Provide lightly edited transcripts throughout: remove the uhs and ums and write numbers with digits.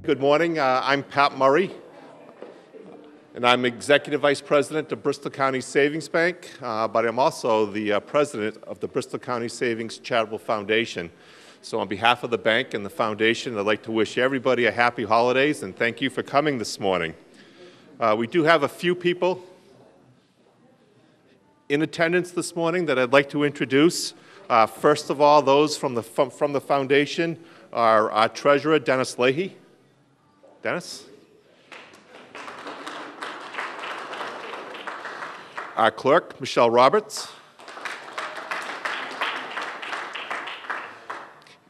Good morning. I'm Pat Murray, and I'm Executive Vice President of Bristol County Savings Bank, but I'm also the President of the Bristol County Savings Charitable Foundation. So on behalf of the bank and the foundation, I'd like to wish everybody a happy holidays and thank you for coming this morning. We do have a few people in attendance this morning that I'd like to introduce. First of all, those from the foundation are our Treasurer, Dennis Leahy. Dennis? Our Clerk, Michelle Roberts.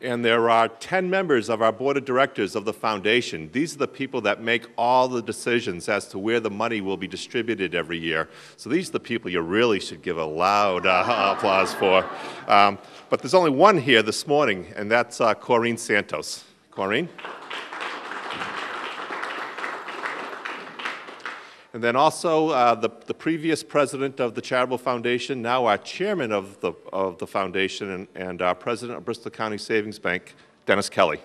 And there are 10 members of our Board of Directors of the Foundation. These are the people that make all the decisions as to where the money will be distributed every year. So these are the people you really should give a loud applause for. But there's only one here this morning, and that's Corrine Santos. Corrine? And then also the previous president of the Charitable Foundation, now our chairman of the foundation and our president of Bristol County Savings Bank, Dennis Kelly.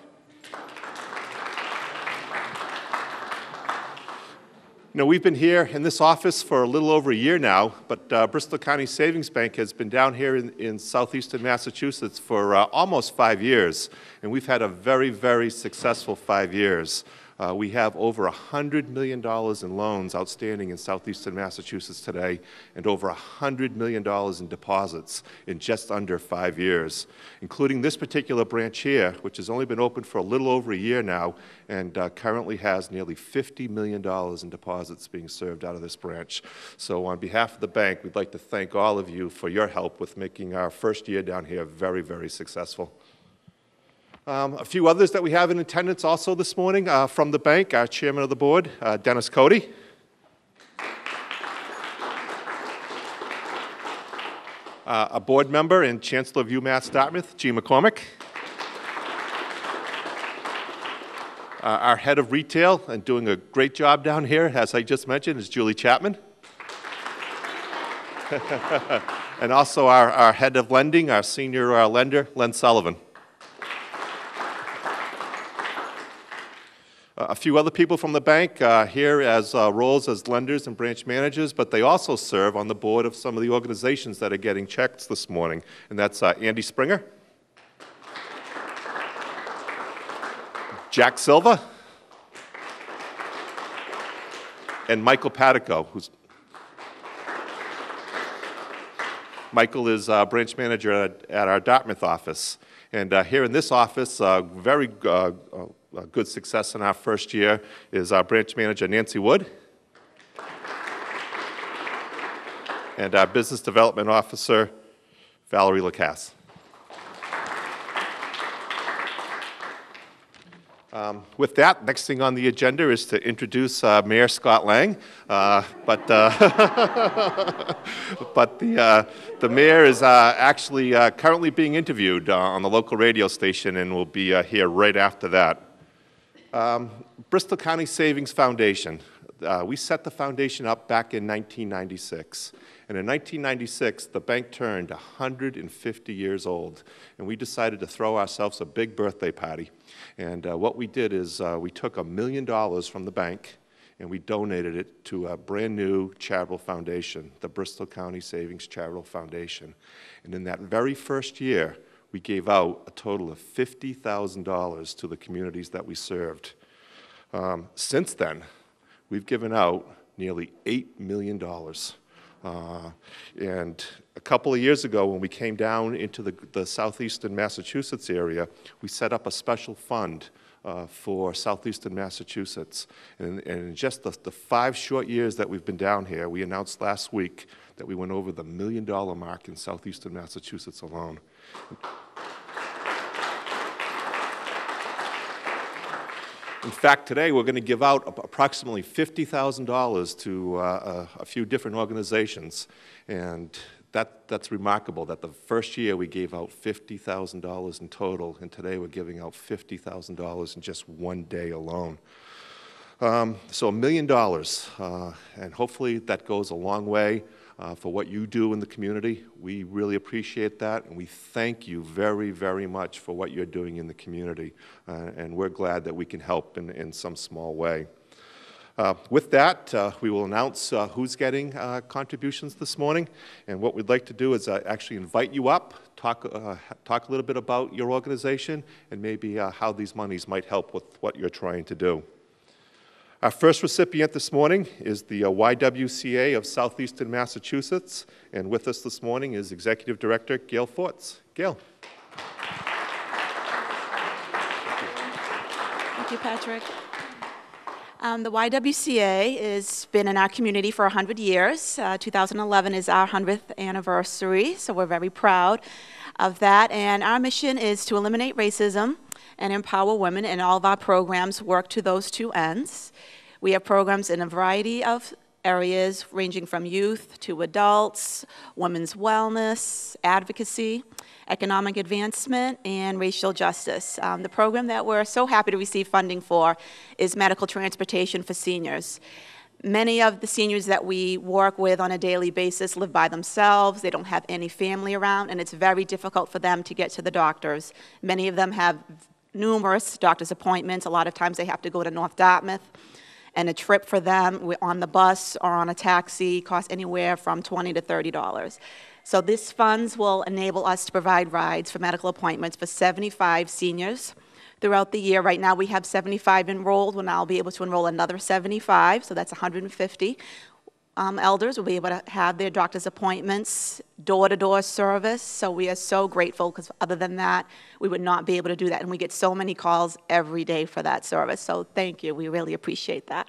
You know, we've been here in this office for a little over a year now, but Bristol County Savings Bank has been down here in southeastern Massachusetts for almost 5 years, and we've had a very, very successful 5 years. We have over $100 million in loans outstanding in southeastern Massachusetts today and over $100 million in deposits in just under 5 years, including this particular branch here, which has only been open for a little over a year now and currently has nearly $50 million in deposits being served out of this branch. So on behalf of the bank, we'd like to thank all of you for your help with making our first year down here very, very successful. A few others that we have in attendance also this morning from the bank, our chairman of the board, Dennis Cody. A board member and Chancellor of UMass Dartmouth, G. McCormick. Our head of retail and doing a great job down here, as I just mentioned, is Julie Chapman. And also our head of lending, our senior lender, Len Sullivan. A few other people from the bank here as roles as lenders and branch managers, but they also serve on the board of some of the organizations that are getting checks this morning, and that's Andy Springer, Jack Silva, and Michael Patico, Michael is branch manager at our Dartmouth office. And here in this office, very good success in our first year is our branch manager, Nancy Wood, and our business development officer, Valerie Lacasse. With that, next thing on the agenda is to introduce Mayor Scott Lang, but the mayor is actually currently being interviewed on the local radio station and will be here right after that. Bristol County Savings Foundation. We set the foundation up back in 1996. And in 1996, the bank turned 150 years old. And we decided to throw ourselves a big birthday party. And what we did is we took $1 million from the bank and we donated it to a brand new charitable foundation, the Bristol County Savings Charitable Foundation. And in that very first year, we gave out a total of $50,000 to the communities that we served. Since then, we've given out nearly $8 million. And a couple of years ago, when we came down into the southeastern Massachusetts area, we set up a special fund for southeastern Massachusetts. And in just the 5 short years that we've been down here, we announced last week that we went over the $1 million mark in southeastern Massachusetts alone. In fact, today we're going to give out approximately $50,000 to a few different organizations, and that's remarkable that the first year we gave out $50,000 in total, and today we're giving out $50,000 in just one day alone. So $1 million, and hopefully that goes a long way for what you do in the community. We really appreciate that, and we thank you very, very much for what you're doing in the community, and we're glad that we can help in some small way. With that, we will announce who's getting contributions this morning, and what we'd like to do is actually invite you up, talk a little bit about your organization, and maybe how these monies might help with what you're trying to do. Our first recipient this morning is the YWCA of Southeastern Massachusetts, and with us this morning is Executive Director Gail Forts. Gail. Thank you, Patrick. The YWCA has been in our community for 100 years. 2011 is our 100th anniversary, so we're very proud of that. And our mission is to eliminate racism and empower women, and all of our programs work to those two ends. We have programs in a variety of areas ranging from youth to adults, women's wellness, advocacy, economic advancement, and racial justice. The program that we're so happy to receive funding for is medical transportation for seniors. Many of the seniors that we work with on a daily basis live by themselves. They don't have any family around, and it's very difficult for them to get to the doctors. Many of them have numerous doctor's appointments. A lot of times they have to go to North Dartmouth, and a trip for them on the bus or on a taxi costs anywhere from $20 to $30. So this funds will enable us to provide rides for medical appointments for 75 seniors throughout the year. Right now we have 75 enrolled. We'll now be able to enroll another 75, so that's 150. Elders will be able to have their doctor's appointments, door-to-door service, so we are so grateful, because other than that, we would not be able to do that, and we get so many calls every day for that service, so thank you. We really appreciate that.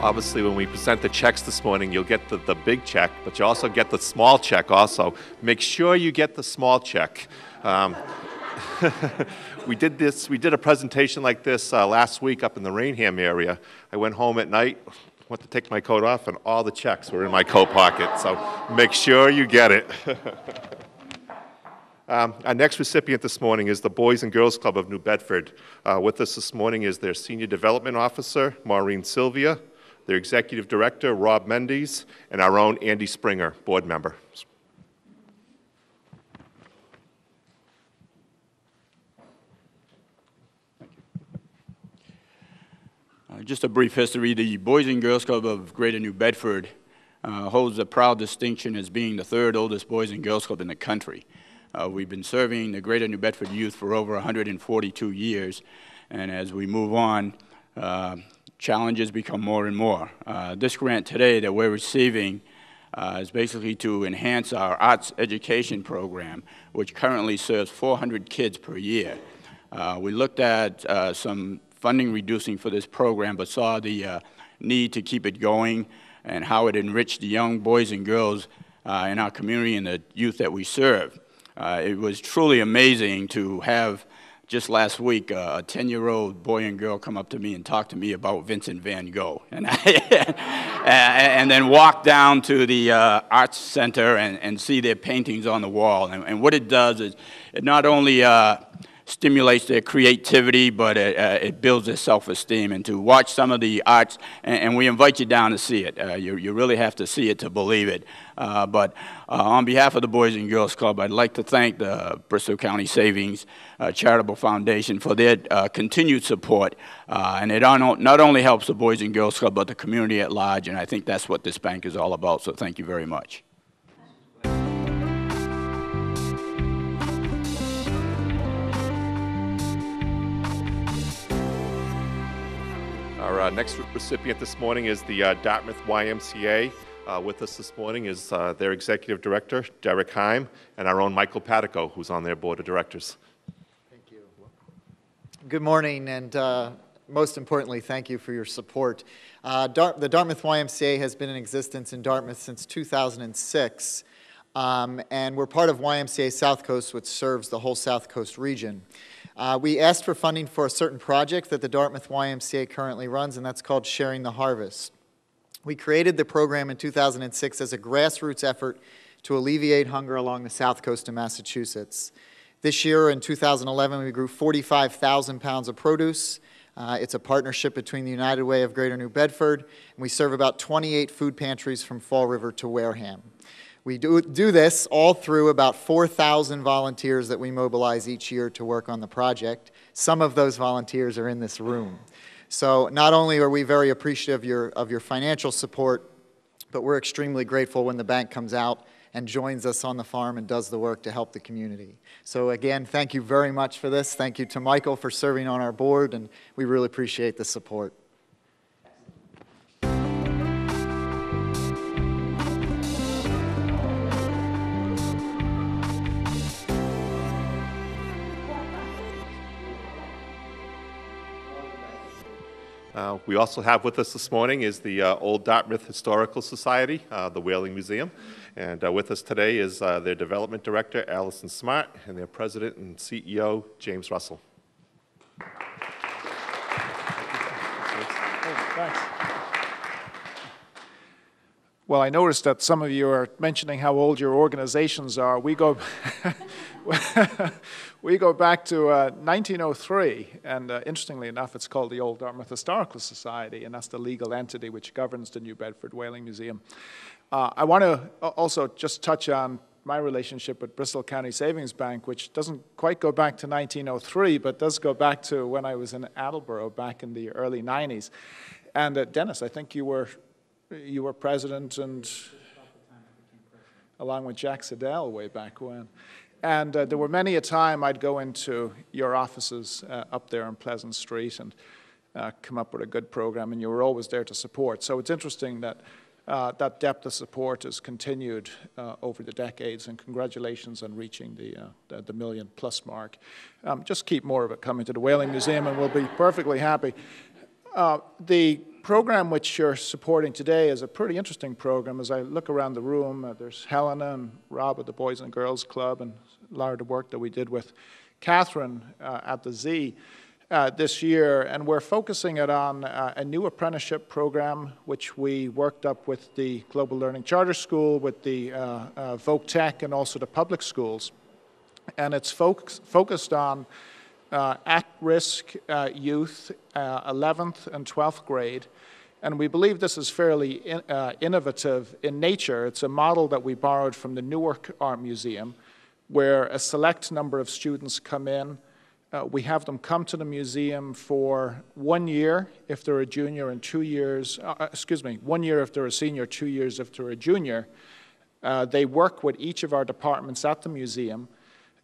Obviously, when we present the checks this morning, you'll get the big check, but you also get the small check also. Make sure you get the small check. We did a presentation like this last week up in the Rainham area. I went home at night, went to take my coat off, and all the checks were in my coat pocket, so make sure you get it. Our next recipient this morning is the Boys and Girls Club of New Bedford. With us this morning is their Senior Development Officer, Maureen Sylvia, their Executive Director, Rob Mendes, and our own Andy Springer, Board Member. Just a brief history. The Boys and Girls Club of Greater New Bedford holds a proud distinction as being the third oldest Boys and Girls Club in the country. We've been serving the Greater New Bedford youth for over 142 years, and as we move on, challenges become more and more. This grant today that we're receiving is basically to enhance our arts education program, which currently serves 400 kids per year. We looked at some funding reducing for this program, but saw the need to keep it going and how it enriched the young boys and girls in our community and the youth that we serve. It was truly amazing to have, just last week, a 10-year-old boy and girl come up to me and talk to me about Vincent van Gogh. And, and then walk down to the Arts Center and see their paintings on the wall. And what it does is it not only stimulates their creativity, but it builds their self-esteem. And to watch some of the arts, and we invite you down to see it. You really have to see it to believe it. But on behalf of the Boys and Girls Club, I'd like to thank the Bristol County Savings Charitable Foundation for their continued support. And it not only helps the Boys and Girls Club, but the community at large. And I think that's what this bank is all about. So thank you very much. Our next recipient this morning is the Dartmouth YMCA. With us this morning is their Executive Director, Derek Heim, and our own Michael Patico, who's on their Board of Directors. Thank you. Good morning, and most importantly, thank you for your support. The Dartmouth YMCA has been in existence in Dartmouth since 2006, and we're part of YMCA South Coast, which serves the whole South Coast region. We asked for funding for a certain project that the Dartmouth YMCA currently runs, and that's called Sharing the Harvest. We created the program in 2006 as a grassroots effort to alleviate hunger along the south coast of Massachusetts. This year, in 2011, we grew 45,000 pounds of produce. It's a partnership between the United Way of Greater New Bedford, and we serve about 28 food pantries from Fall River to Wareham. We do this all through about 4,000 volunteers that we mobilize each year to work on the project. Some of those volunteers are in this room. So not only are we very appreciative of your financial support, but we're extremely grateful when the bank comes out and joins us on the farm and does the work to help the community. So again, thank you very much for this. Thank you to Michael for serving on our board, and we really appreciate the support. We also have with us this morning is the Old Dartmouth Historical Society, the Whaling Museum. And with us today is their Development Director, Allison Smart, and their President and CEO, James Russell. Thanks. Well, I noticed that some of you are mentioning how old your organizations are. We go, we go back to 1903, and interestingly enough, it's called the Old Dartmouth Historical Society, and that's the legal entity which governs the New Bedford Whaling Museum. I want to also just touch on my relationship with Bristol County Savings Bank, which doesn't quite go back to 1903, but does go back to when I was in Attleboro back in the early 90s. And Dennis, I think you were president, and along with Jack Siddell way back when. And there were many a time I'd go into your offices up there on Pleasant Street and come up with a good program, and you were always there to support. So it's interesting that that depth of support has continued over the decades, and congratulations on reaching the million-plus mark. Just keep more of it coming to the Whaling Museum, and we'll be perfectly happy. The program which you're supporting today is a pretty interesting program. As I look around the room, there's Helena and Rob at the Boys and Girls Club, and a lot of the work that we did with Catherine at the Z this year, and we're focusing it on a new apprenticeship program which we worked up with the Global Learning Charter School, with the Voc Tech, and also the public schools. And it's focused on at-risk youth, 11th and 12th grade, and we believe this is fairly innovative in nature. It's a model that we borrowed from the Newark Art Museum, where a select number of students come in. We have them come to the museum for 1 year if they're a junior, and 2 years, 1 year if they're a senior, 2 years if they're a junior. They work with each of our departments at the museum,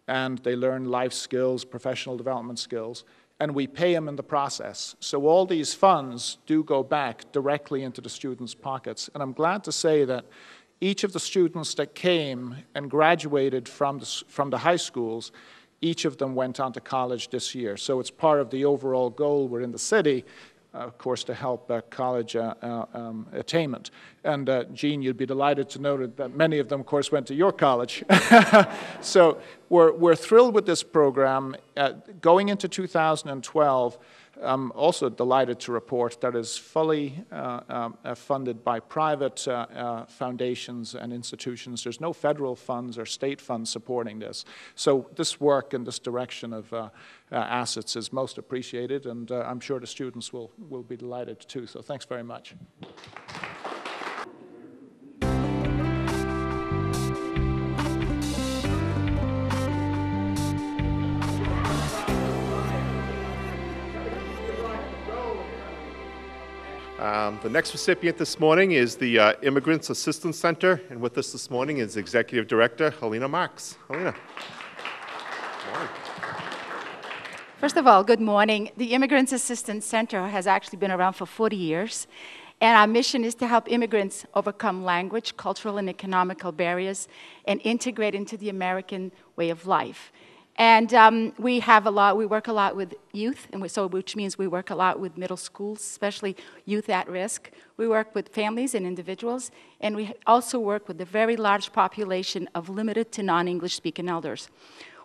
and they learn life skills, professional development skills, and we pay them in the process. So all these funds do go back directly into the students' pockets. And I'm glad to say that each of the students that came and graduated from the high schools, each of them went on to college this year. So it's part of the overall goal within the city, of course, to help college attainment. And Jean, you'd be delighted to know that many of them, of course, went to your college. So we're thrilled with this program. Going into 2012, I'm also delighted to report that is fully funded by private foundations and institutions. There's no federal funds or state funds supporting this. So this work and this direction of assets is most appreciated, and I'm sure the students will be delighted too. So thanks very much. The next recipient this morning is the Immigrants Assistance Center, and with us this morning is Executive Director Helena Marks. Helena. Good morning. First of all, good morning. The Immigrants Assistance Center has actually been around for 40 years, and our mission is to help immigrants overcome language, cultural, and economical barriers and integrate into the American way of life. And we work a lot with youth, and which means we work a lot with middle schools, especially youth at risk. We work with families and individuals, and we also work with a very large population of limited to non-English speaking elders.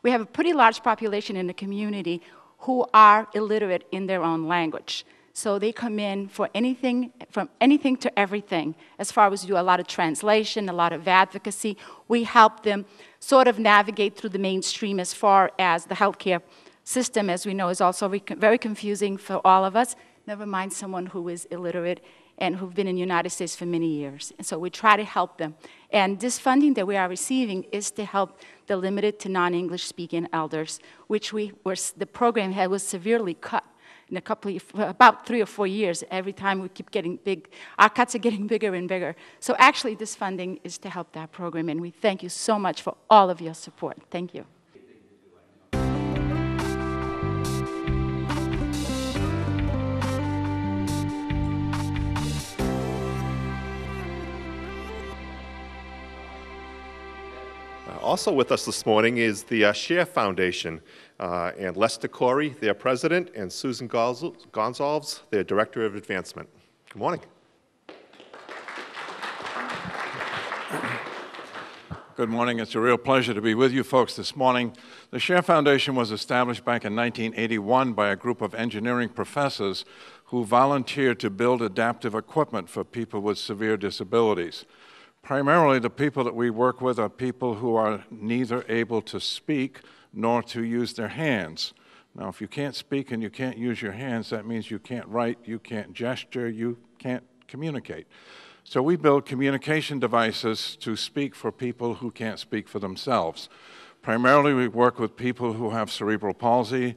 We have a pretty large population in the community who are illiterate in their own language. So they come in for anything, from anything to everything. As far as we do a lot of translation, a lot of advocacy, we help them sort of navigate through the mainstream as far as the healthcare system, as we know, is also very confusing for all of us, never mind someone who is illiterate and who've been in the United States for many years. And so we try to help them. And this funding that we are receiving is to help the limited to non-English speaking elders, which the program was severely cut in about 3 or 4 years. Every time we keep getting big, our cuts are getting bigger and bigger. So actually this funding is to help that program, and we thank you so much for all of your support. Thank you. Also with us this morning is the Share Foundation, and Lester Corey, their president, and Susan Gonzalez, their director of advancement. Good morning. Good morning. It's a real pleasure to be with you folks this morning. The Share Foundation was established back in 1981 by a group of engineering professors who volunteered to build adaptive equipment for people with severe disabilities. Primarily, the people that we work with are people who are neither able to speak nor to use their hands. Now, if you can't speak and you can't use your hands, that means you can't write, you can't gesture, you can't communicate. So we build communication devices to speak for people who can't speak for themselves. Primarily, we work with people who have cerebral palsy,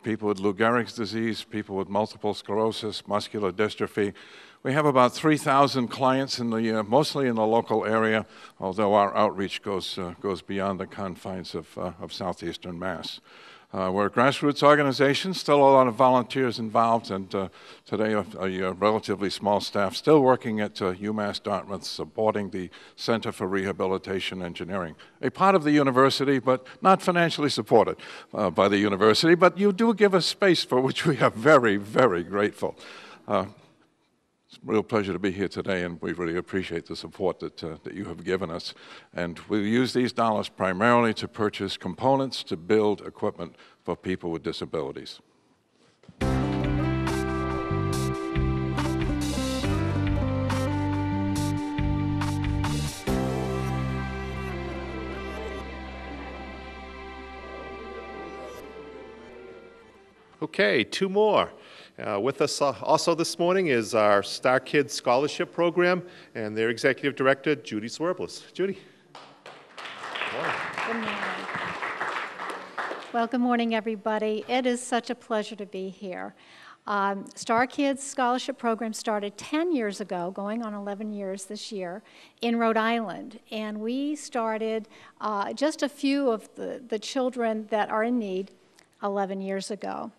people with Lou Gehrig's disease, people with multiple sclerosis, muscular dystrophy. We have about 3,000 clients mostly in the local area, although our outreach goes beyond the confines of southeastern Mass. We're a grassroots organization, still a lot of volunteers involved, and today a relatively small staff still working at UMass Dartmouth, supporting the Center for Rehabilitation Engineering, a part of the university, but not financially supported by the university, but you do give us space for which we are very, very grateful. It's a real pleasure to be here today, and we really appreciate the support that you have given us. And we'll use these dollars primarily to purchase components to build equipment for people with disabilities. Okay, 2 more. With us also this morning is our Star Kids Scholarship Program and their Executive Director, Judy Swerbles. Judy. Good morning. Well, good morning, everybody. It is such a pleasure to be here. Star Kids Scholarship Program started 10 years ago, going on 11 years this year, in Rhode Island. And we started just a few of the children that are in need 11 years ago.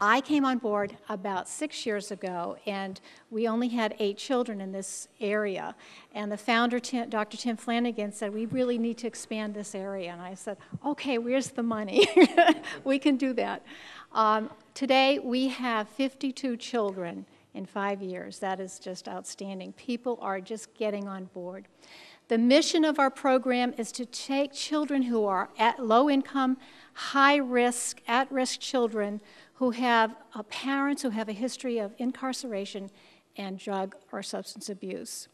I came on board about 6 years ago, and we only had 8 children in this area. And the founder, Dr. Tim Flanagan, said, we really need to expand this area. And I said, okay, where's the money? We can do that. Today, we have 52 children in 5 years. That is just outstanding. People are just getting on board. The mission of our program is to take children who are at low income, high risk, at-risk children who have parents who have a history of incarceration and drug or substance abuse.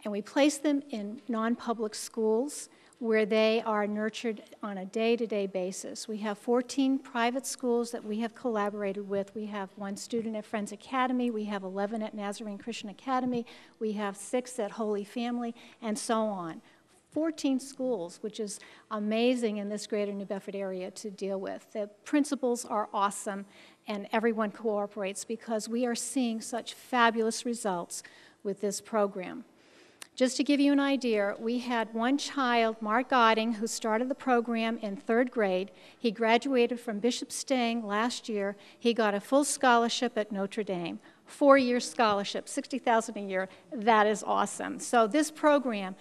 And we place them in non-public schools where they are nurtured on a day-to-day basis. We have 14 private schools that we have collaborated with. We have 1 student at Friends Academy. We have 11 at Nazarene Christian Academy. We have 6 at Holy Family, and so on. 14 schools, which is amazing in this greater New Bedford area to deal with. The principals are awesome, and everyone cooperates because we are seeing such fabulous results with this program. Just to give you an idea, we had 1 child, Mark Godding, who started the program in 3rd grade. He graduated from Bishop Stang last year. He got a full scholarship at Notre Dame. 4-year scholarship, $60,000 a year. That is awesome. So this program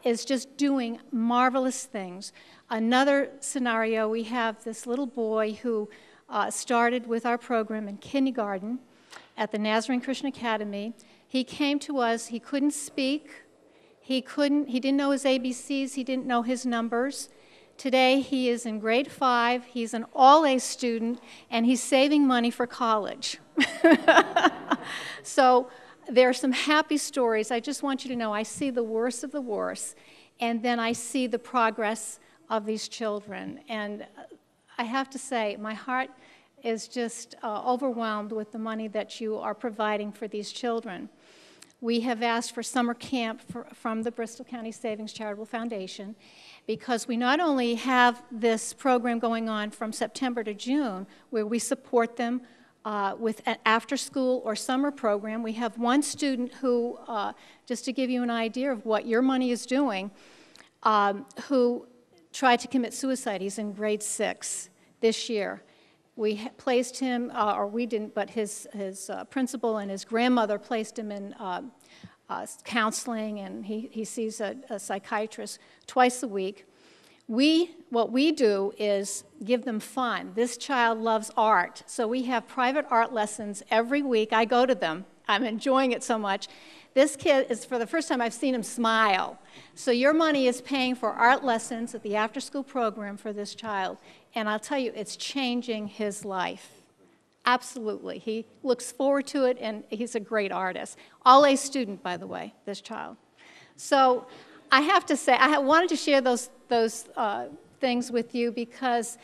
is just doing marvelous things. Another scenario, we have this little boy who started with our program in kindergarten at the Nazarene Christian Academy. He came to us, he couldn't speak, he didn't know his ABCs, he didn't know his numbers. Today, he is in grade 5, he's an all-A student, and he's saving money for college. So there are some happy stories. I just want you to know I see the worst of the worst, and then I see the progress of these children. And I have to say, my heart is just overwhelmed with the money that you are providing for these children. We have asked for summer camp from the Bristol County Savings Charitable Foundation, because we not only have this program going on from September to June, where we support them with an after-school or summer program. We have one student who, just to give you an idea of what your money is doing, who tried to commit suicide. He's in grade 6 this year. We placed him, or we didn't, but his principal and his grandmother placed him in counseling, and he sees a psychiatrist twice a week. What we do is give them fun. This child loves art, so we have private art lessons every week. I go to them. I'm enjoying it so much. This kid is, for the first time, I've seen him smile. So your money is paying for art lessons at the after-school program for this child, and I'll tell you, it's changing his life. Absolutely. He looks forward to it, and he's a great artist. All-A student, by the way, this child. So I have to say, I wanted to share those things with you, because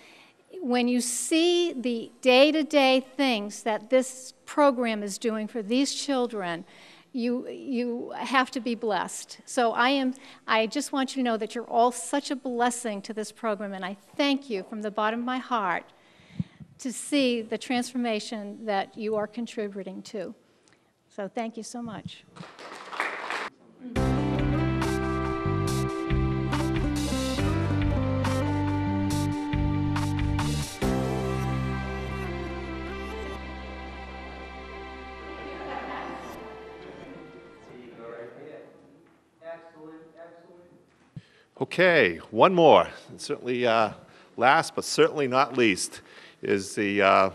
when you see the day-to-day things that this program is doing for these children, you have to be blessed. So I just want you to know that you're all such a blessing to this program, and I thank you from the bottom of my heart to see the transformation that you are contributing to. So thank you so much. Okay, one more. And certainly last, but certainly not least, is a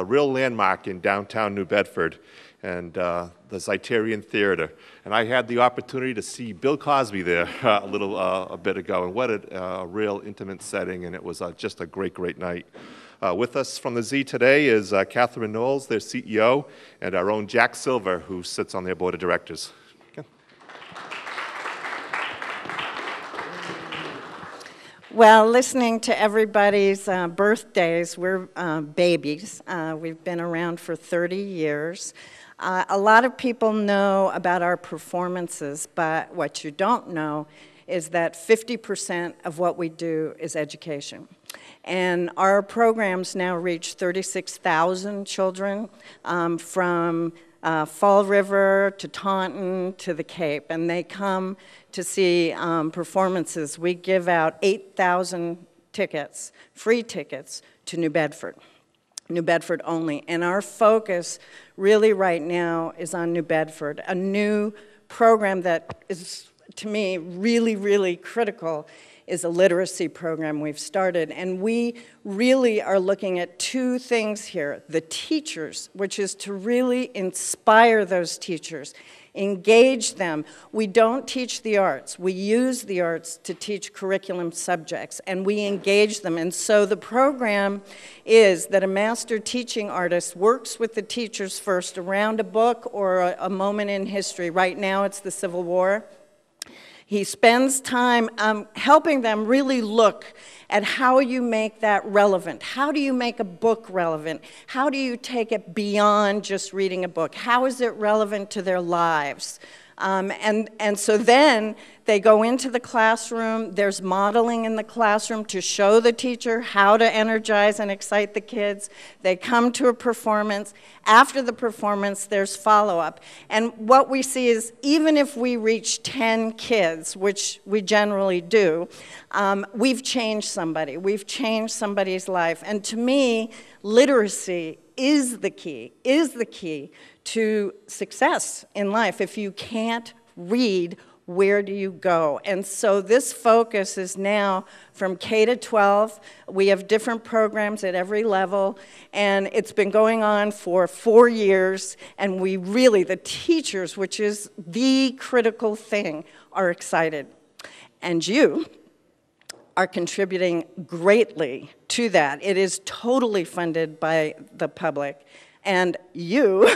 real landmark in downtown New Bedford, and the Zeitarian Theater. And I had the opportunity to see Bill Cosby there a bit ago, and what a real intimate setting, and it was just a great, great night. With us from the Z today is Catherine Knowles, their CEO, and our own Jack Silver, who sits on their board of directors. Well, listening to everybody's birthdays, we're babies. We've been around for 30 years. A lot of people know about our performances, but what you don't know is that 50% of what we do is education. And our programs now reach 36,000 children from Fall River to Taunton to the Cape, and they come to see performances. We give out 8,000 tickets, free tickets, to New Bedford only. And our focus really right now is on New Bedford, a new program that is, to me, really, really critical is a literacy program we've started. And we really are looking at two things here. The teachers, which is to really inspire those teachers, engage them. We don't teach the arts. We use the arts to teach curriculum subjects, and we engage them. And so the program is that a master teaching artist works with the teachers first around a book or a moment in history. Right now it's the Civil War. He spends time helping them really look at how you make that relevant. How do you make a book relevant? How do you take it beyond just reading a book? How is it relevant to their lives? And so then they go into the classroom. There's modeling in the classroom to show the teacher how to energize and excite the kids. They come to a performance. After the performance, there's follow-up. And what we see is even if we reach 10 kids, which we generally do, we've changed somebody. We've changed somebody's life. And to me, literacy is the key to success in life. If you can't read, where do you go? And so this focus is now from K to 12. We have different programs at every level, and it's been going on for 4 years, and we really, the teachers, which is the critical thing, are excited. And you are contributing greatly to that. It is totally funded by the public. And you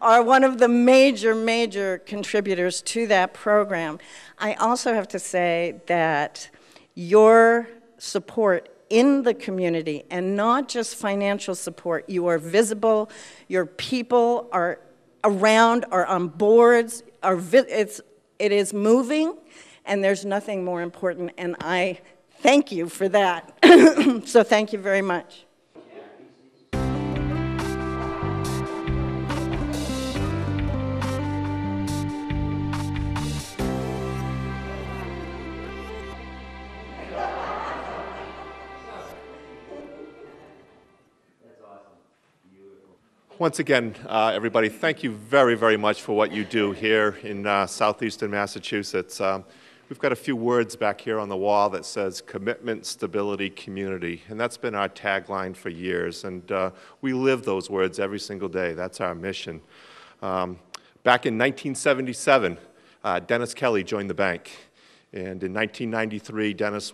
are one of the major contributors to that program. I also have to say that your support in the community, and not just financial support, you are visible, your people are around, are on boards, it is moving, and there's nothing more important, and I thank you for that. So thank you very much. Once again, everybody, thank you very much for what you do here in southeastern Massachusetts. We've got a few words back here on the wall that says commitment, stability, community, and that's been our tagline for years, and we live those words every single day. That's our mission. Back in 1977, Dennis Kelly joined the bank, and in 1993, Dennis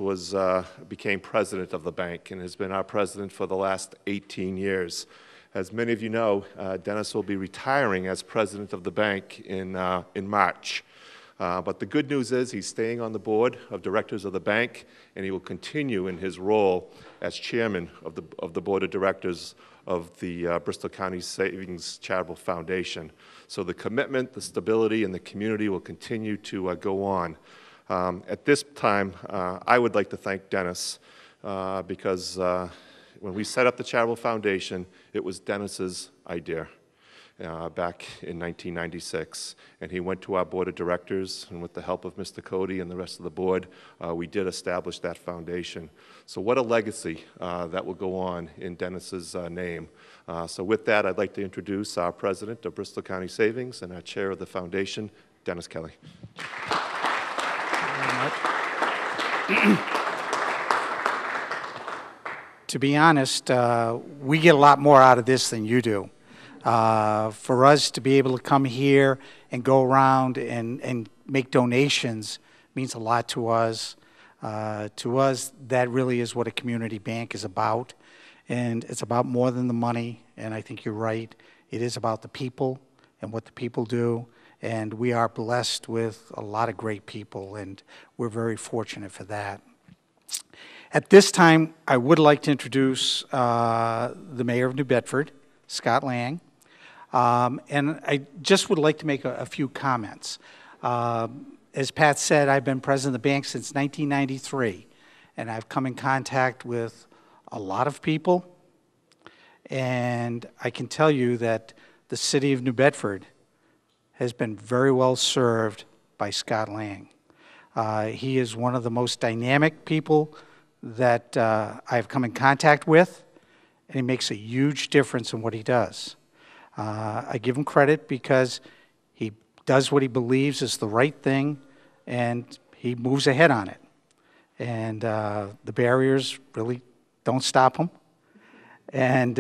became president of the bank and has been our president for the last 18 years. As many of you know, Dennis will be retiring as president of the bank in March. But the good news is he's staying on the board of directors of the bank, and he will continue in his role as chairman of the board of directors of the Bristol County Savings Charitable Foundation. So the commitment, the stability, and the community will continue to go on. At this time, I would like to thank Dennis because when we set up the Charitable Foundation, it was Dennis's idea back in 1996. And he went to our board of directors, and with the help of Mr. Cody and the rest of the board, we did establish that foundation. So what a legacy that will go on in Dennis's name. So with that, I'd like to introduce our president of Bristol County Savings and our chair of the foundation, Dennis Kelly. Thank you very much. To be honest, we get a lot more out of this than you do. For us to be able to come here and go around and make donations means a lot to us. To us, that really is what a community bank is about. And it's about more than the money, and I think you're right. It is about the people and what the people do. And we are blessed with a lot of great people, and we're very fortunate for that. At this time, I would like to introduce the Mayor of New Bedford, Scott Lang. And I just would like to make a few comments. As Pat said, I've been president of the bank since 1993, and I've come in contact with a lot of people. And I can tell you that the city of New Bedford has been very well served by Scott Lang. He is one of the most dynamic people that I've come in contact with, and he makes a huge difference in what he does. I give him credit because he does what he believes is the right thing, and he moves ahead on it. And the barriers really don't stop him. And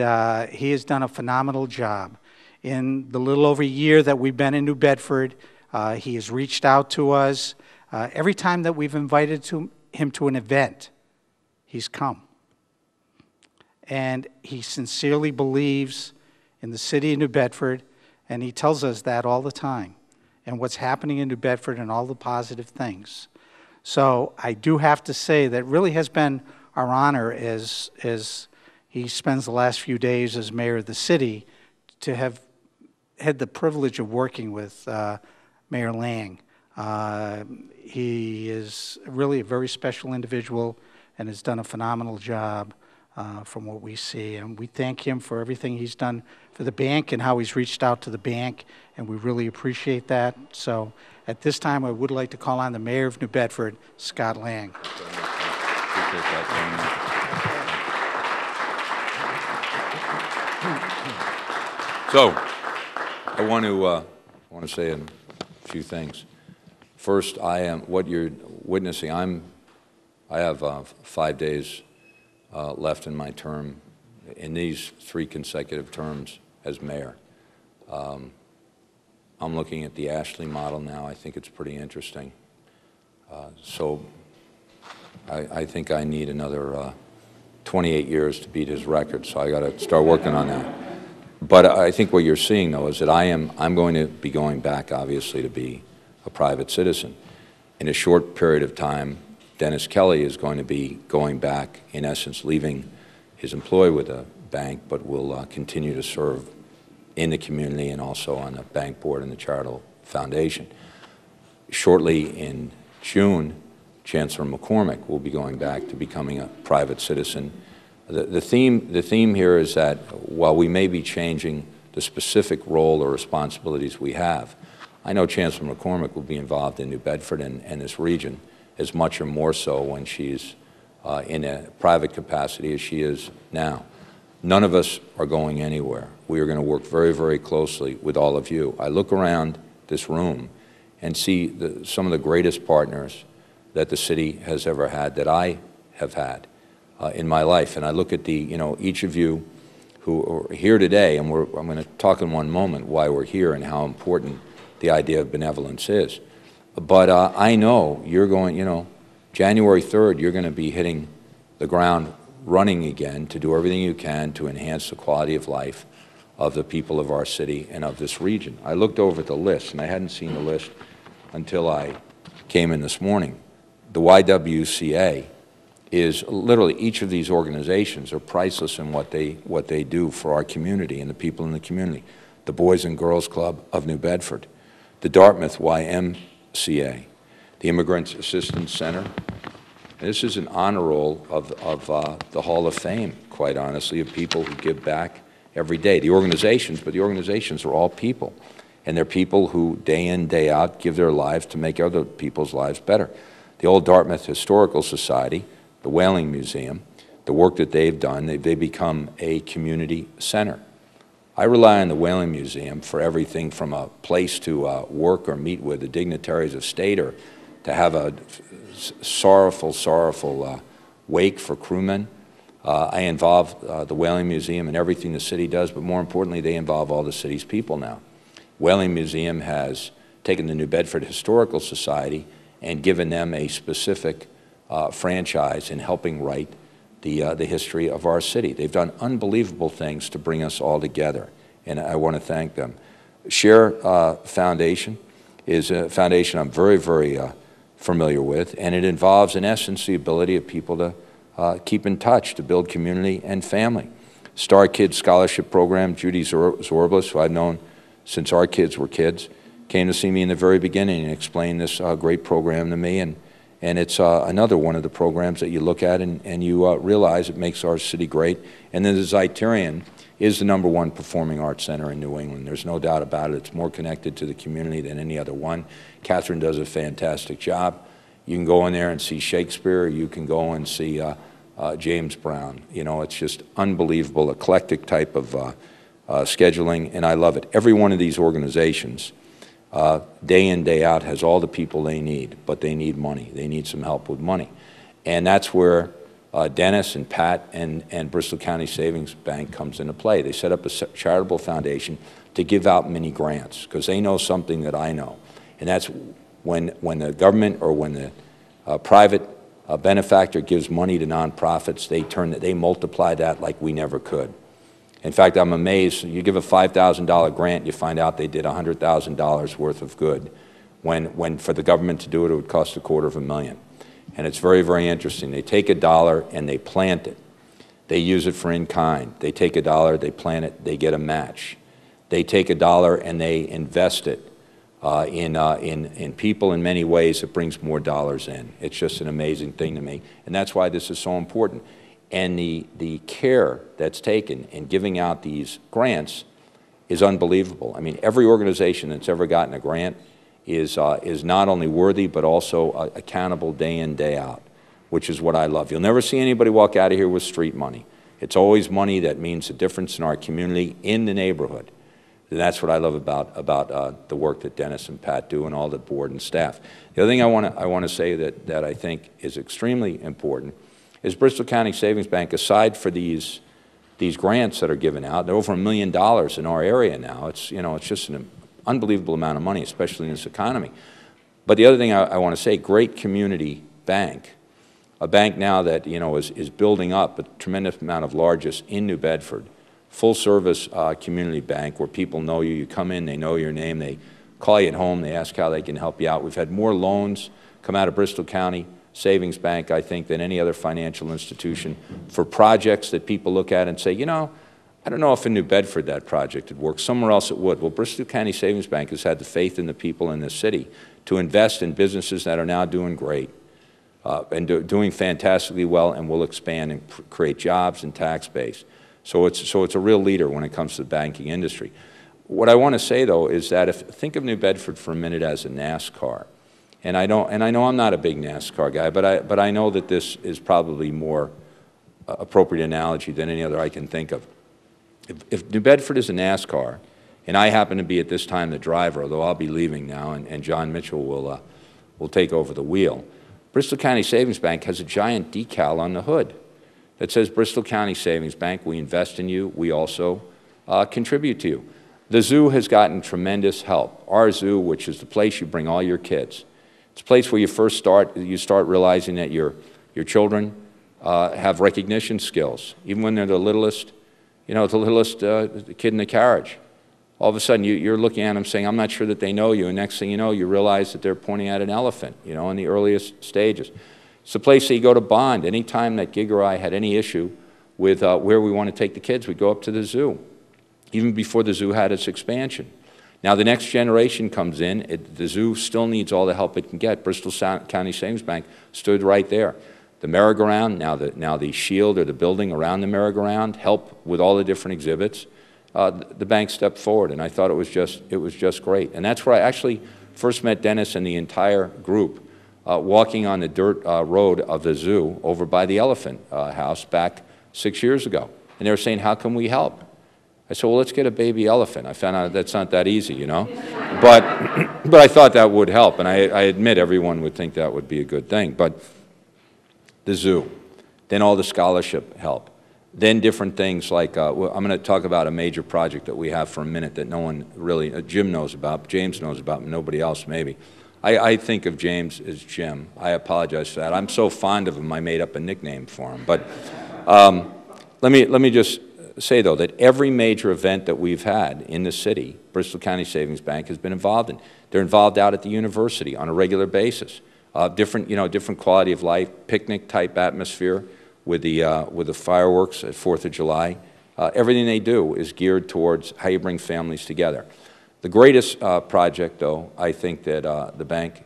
he has done a phenomenal job. In the little over a year that we've been in New Bedford, he has reached out to us. Every time that we've invited him to an event, he's come. And he sincerely believes in the city of New Bedford, and he tells us that all the time, and what's happening in New Bedford and all the positive things. So I do have to say that really has been our honor as he spends the last few days as mayor of the city to have had the privilege of working with Mayor Lang. He is really a very special individual and has done a phenomenal job from what we see. And we thank him for everything he's done for the bank and how he's reached out to the bank, and we really appreciate that. So at this time, I would like to call on the Mayor of New Bedford, Scott Lang. So I want to say a few things. First, what you're witnessing, I have 5 days left in my term, in these 3 consecutive terms as mayor. I'm looking at the Ashley model now. I think it's pretty interesting. So I think I need another 28 years to beat his record, so I got to start working on that. But I think what you're seeing, though, is that I'm going to be going back, obviously, to be a private citizen. In a short period of time, Dennis Kelly is going to be going back, in essence, leaving his employ with a bank, but will continue to serve in the community and also on the bank board and the charitable foundation. Shortly in June, Chancellor McCormick will be going back to becoming a private citizen. The theme here is that while we may be changing the specific role or responsibilities we have, I know Chancellor McCormick will be involved in New Bedford and this region as much or more so when she's in a private capacity as she is now. None of us are going anywhere. We are going to work very, very closely with all of you. I look around this room and see some of the greatest partners that the city has ever had, that I have had in my life. And I look at each of you who are here today, and I'm going to talk in one moment why we're here and how important the idea of benevolence is. But I know you're going, January 3rd, you're going to be hitting the ground running again to do everything you can to enhance the quality of life of the people of our city and of this region. I looked over at the list, and I hadn't seen the list until I came in this morning. The YWCA is literally, each of these organizations are priceless in what they do for our community and the people in the community. The Boys and Girls Club of New Bedford, the Dartmouth YMCA, the Immigrants Assistance Center. This is an honor roll of the Hall of Fame, quite honestly, of people who give back every day. The organizations, but the organizations are all people. And they're people who day in, day out give their lives to make other people's lives better. The Old Dartmouth Historical Society, the Whaling Museum, the work that they've done, they become a community center. I rely on the Whaling Museum for everything from a place to work or meet with the dignitaries of state, or to have a sorrowful wake for crewmen. I involve the Whaling Museum in everything the city does, but more importantly, they involve all the city's people now. Whaling Museum has taken the New Bedford Historical Society and given them a specific franchise in helping write the history of our city. They've done unbelievable things to bring us all together, and I want to thank them. Share Foundation is a foundation I'm very, very familiar with, and it involves, in essence, the ability of people to keep in touch, to build community and family. Star Kids Scholarship Program, Judy Zorblis, who I've known since our kids were kids, came to see me in the very beginning and explained this great program to me, and it's another one of the programs that you look at and you realize it makes our city great. And then the Zeiterion is the #1 performing arts center in New England. There's no doubt about it. It's more connected to the community than any other one. Catherine does a fantastic job. You can go in there and see Shakespeare. You can go and see James Brown. It's just unbelievable, eclectic type of scheduling, and I love it. Every one of these organizations, day in, day out, has all the people they need, but they need money. They need some help with money. And that's where Dennis and Pat and Bristol County Savings Bank comes into play. They set up a charitable foundation to give out mini grants, because they know something that I know. And that's when the government or when the private benefactor gives money to nonprofits, they multiply that like we never could. In fact, I'm amazed. You give a $5,000 grant, you find out they did $100,000 worth of good, when for the government to do it, it would cost $250,000. And it's very, very interesting. They take $1 and they plant it. They use it for in-kind. They take $1, they plant it, they get a match. They take $1 and they invest it in people in many ways. It brings more dollars in. It's just an amazing thing to me. And that's why this is so important. And the care that's taken in giving out these grants is unbelievable. I mean, every organization that's ever gotten a grant is not only worthy, but also accountable day in, day out, which is what I love. You'll never see anybody walk out of here with street money. It's always money that means a difference in our community, in the neighborhood. And that's what I love about the work that Dennis and Pat do and all the board and staff. The other thing I want to say that I think is extremely important is Bristol County Savings Bank, aside for these grants that are given out, they're over $1 million in our area now. It's just an unbelievable amount of money, especially in this economy. But the other thing I want to say, great community bank a bank now that, you know, is building up a tremendous amount of largesse in New Bedford, full-service community bank where people know you. You come in, they know your name, they call you at home, they ask how they can help you out. We've had more loans come out of Bristol County Savings Bank, I think, than any other financial institution for projects that people look at and say, you know, I don't know if in New Bedford that project would work. Somewhere else it would. Well, Bristol County Savings Bank has had the faith in the people in this city to invest in businesses that are now doing great and doing fantastically well and will expand and create jobs and tax base. So it's a real leader when it comes to the banking industry. What I want to say, though, is that think of New Bedford for a minute as a NASCAR. And I know I'm not a big NASCAR guy, but I know that this is probably more appropriate analogy than any other I can think of. If New Bedford is a NASCAR, and I happen to be at this time the driver, although I'll be leaving now, and John Mitchell will take over the wheel, Bristol County Savings Bank has a giant decal on the hood that says, Bristol County Savings Bank, we invest in you, we also contribute to you. The zoo has gotten tremendous help. Our zoo, which is the place you bring all your kids, it's a place where you start realizing that your children have recognition skills, even when they're the littlest, you know, the littlest kid in the carriage. All of a sudden, you're looking at them saying, I'm not sure that they know you, and next thing you know, you realize that they're pointing at an elephant, you know, in the earliest stages. It's the place that you go to bond. Anytime that Gig or I had any issue with where we want to take the kids, we go up to the zoo, even before the zoo had its expansion. Now, the next generation comes in. The zoo still needs all the help it can get. Bristol County Savings Bank stood right there. The merry-go-round, now the shield or the building around the merry-go-round, help with all the different exhibits. The bank stepped forward, and I thought it was just great. And that's where I actually first met Dennis and the entire group walking on the dirt road of the zoo over by the elephant house back 6 years ago. And they were saying, how can we help? I said, well, let's get a baby elephant. I found out that's not that easy, you know. But I thought that would help, and I admit everyone would think that would be a good thing. But the zoo, then all the scholarship help, then different things like, well, I'm going to talk about a major project that we have for a minute that no one really, Jim knows about, James knows about, but nobody else maybe. I think of James as Jim. I apologize for that. I'm so fond of him, I made up a nickname for him. But let me just say, though, that every major event that we've had in the city, Bristol County Savings Bank has been involved in. They're involved out at the university on a regular basis. Different quality of life, picnic-type atmosphere with the fireworks at 4th of July. Everything they do is geared towards how you bring families together. The greatest project, though, I think that the bank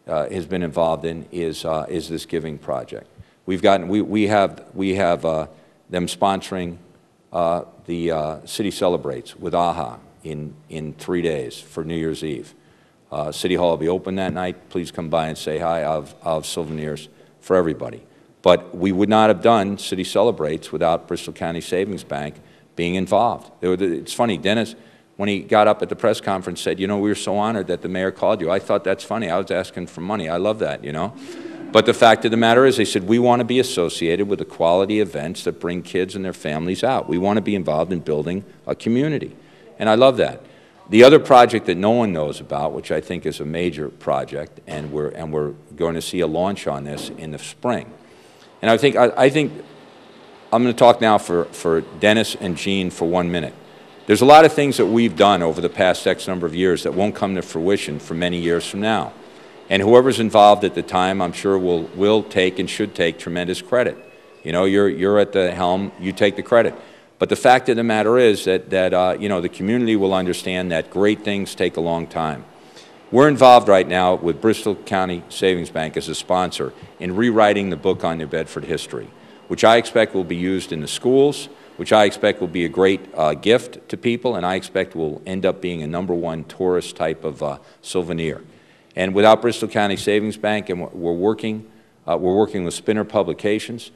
has been involved in is this giving project. We have them sponsoring the City Celebrates with AHA in 3 days for New Year's Eve. City Hall will be open that night. Please come by and say hi. I'll have souvenirs for everybody. But we would not have done City Celebrates without Bristol County Savings Bank being involved. It's funny, Dennis, when he got up at the press conference, said, you know, we were so honored that the mayor called you. I thought that's funny. I was asking for money. I love that, you know. But the fact of the matter is, they said, we want to be associated with the quality events that bring kids and their families out. We want to be involved in building a community. And I love that. The other project that no one knows about, which I think is a major project, and we're going to see a launch on this in the spring. And I think I'm going to talk now for Dennis and Jean for 1 minute. There's a lot of things that we've done over the past X number of years that won't come to fruition for many years from now. And whoever's involved at the time, I'm sure will take and should take tremendous credit. You know, you're at the helm, you take the credit. But the fact of the matter is that you know, the community will understand that great things take a long time. We're involved right now with Bristol County Savings Bank as a sponsor in rewriting the book on New Bedford history, which I expect will be used in the schools, which I expect will be a great gift to people, and I expect will end up being a #1 tourist type of souvenir. And without Bristol County Savings Bank, and we're working with Spinner Publications,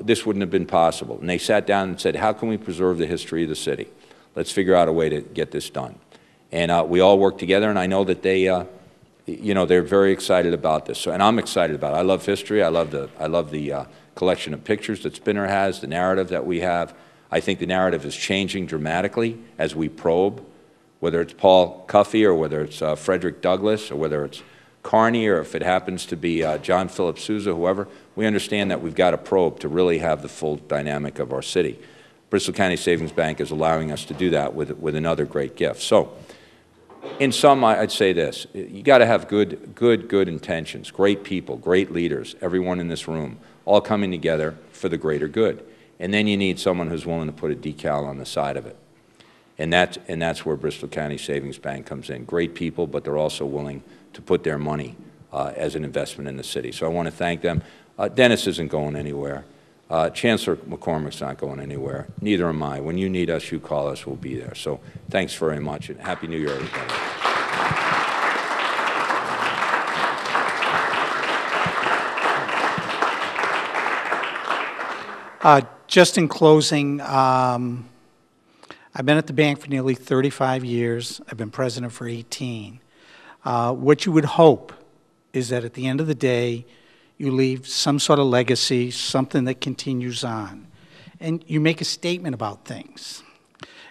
this wouldn't have been possible. And they sat down and said, how can we preserve the history of the city? Let's figure out a way to get this done. And we all worked together, and I know that they, you know, they're very excited about this. So, and I'm excited about it. I love history. I love the collection of pictures that Spinner has, the narrative that we have. I think the narrative is changing dramatically as we probe, whether it's Paul Cuffey or whether it's Frederick Douglass or whether it's Carney or if it happens to be John Philip Sousa, whoever, we understand that we've got to probe to really have the full dynamic of our city. Bristol County Savings Bank is allowing us to do that with another great gift. So, in sum, I'd say this. You got to have good intentions, great people, great leaders, everyone in this room, all coming together for the greater good. And then you need someone who's willing to put a decal on the side of it. And that's where Bristol County Savings Bank comes in. Great people, but they're also willing to put their money as an investment in the city. So I want to thank them. Dennis isn't going anywhere. Chancellor McCormick's not going anywhere. Neither am I. When you need us, you call us, we'll be there. So thanks very much, and Happy New Year, everybody. Just in closing, I've been at the bank for nearly 35 years. I've been president for 18. What you would hope is that at the end of the day, you leave some sort of legacy, something that continues on, and you make a statement about things.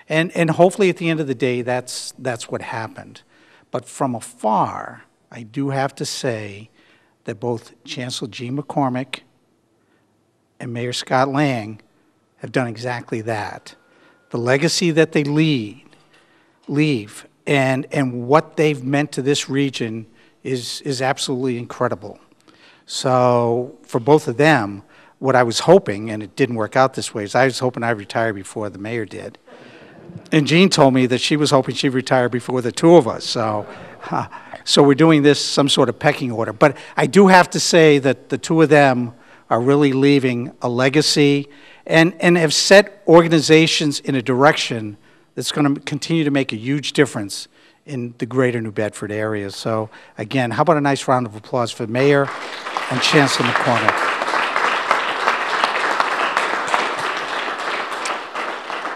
And hopefully at the end of the day, that's what happened. But from afar, I do have to say that both Chancellor G. McCormick and Mayor Scott Lang have done exactly that. The legacy that they leave and what they've meant to this region is absolutely incredible. So for both of them, what I was hoping, and it didn't work out this way, is I was hoping I'd retire before the mayor did. And Jean told me that she was hoping she'd retire before the two of us. So, so we're doing this some sort of pecking order. But I do have to say that the two of them are really leaving a legacy and have set organizations in a direction that's going to continue to make a huge difference in the greater New Bedford area. So again, how about a nice round of applause for Mayor and Chancellor McCormick.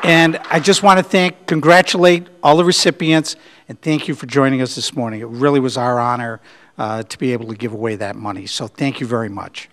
And I just want to congratulate all the recipients, and thank you for joining us this morning. It really was our honor to be able to give away that money. So thank you very much.